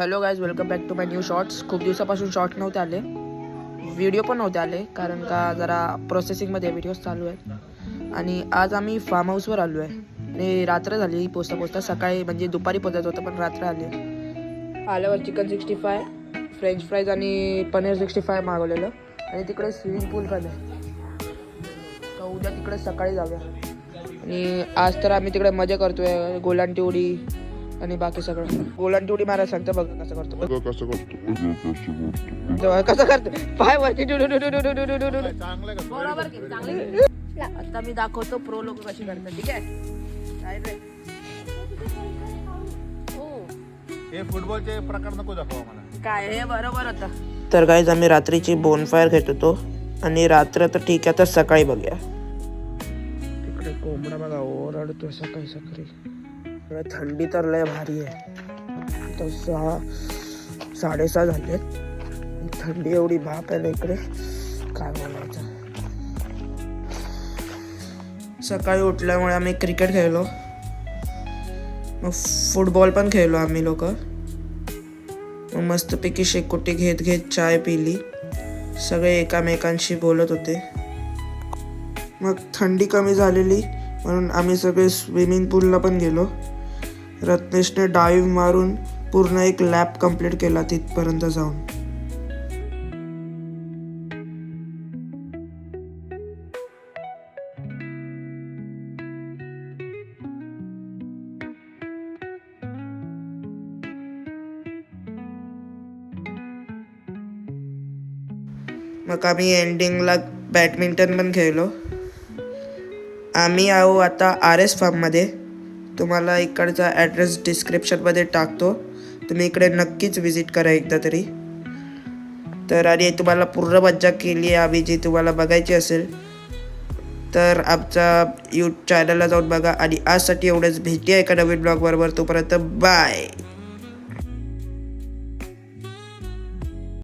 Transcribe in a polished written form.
Hello guys, welcome back to my new shorts. खूप दिवसापासून short नव्हते आले, व्हिडिओ पण नव्हते आले, कारण का जरा प्रोसेसिंगमध्ये व्हिडिओज चालू आहेत. आणि आज आम्ही फार्म हाऊसवर आलो आहे आणि रात्र झाली पोचता सकाळी, म्हणजे दुपारी पोचत होतं पण रात्र आली. आल्यावर चिकन 65, फ्रेंच फ्राईज आणि पनीर 65 मागवलेलं. आणि तिकडे स्विमिंग पूल पण आहे, तर उद्या तिकडे सकाळी जाऊया. आणि आज तर आम्ही तिकडे मजा करतोय, गोलांटी उडी आणि बाकी सगळं. गोलांटी उडी मारायला सांगतं, बघा कसं करतो पाय वरती. आता मी दाखवतो प्रो लोक कशी करतात, ठीक आहे. हे फुटबॉलचे प्रकार नको दाखवा मला. काय हे बरोबर होतं. तर गाईज, आम्ही रात्रीची बोनफायर घेत होतो आणि रात्र तर ठीक आहे, तर सकाळी बघूया. तिकडे कोंबडा बघा ओरडतो सकाळी सकाळी. थंडी तर लय भारी आहे. तर 6:30 झाले, थंडी एवढी बाप आहे ना इकडे, काय बोलायचं. सकाळी उठल्यामुळे आम्ही क्रिकेट खेळलो, मग फुटबॉल पण खेळलो आम्ही लोक. मग मस्तपैकी शेकोटी घेत घेत चाय पिली, सगळे एकामेकांशी बोलत होते. मग थंडी कमी झालेली म्हणून आम्ही सगळे स्विमिंग पूलला पण गेलो. रत्नेशने डाईव्ह मारून पूर्ण एक लॅप कंप्लीट केला तिथपर्यंत जाऊन. मग आम्ही एंडिंगला बॅडमिंटन पण खेळलो. आम्ही आहो आता RS फार्ममध्ये. तुम्हाला इकडचा ॲड्रेस डिस्क्रिप्शनमध्ये टाकतो, तुम्ही इकडे नक्कीच विजिट करा एकदा तरी. तर आणि तुम्हाला पूर्ण मज्जा केली आहे आम्ही, जी तुम्हाला बघायची असेल तर आमचा यूट्यूब चॅनलला जाऊन बघा. आणि आजसाठी एवढंच, भेटूया एका नवीन ब्लॉग बरोबर. तोपर्यंत बाय.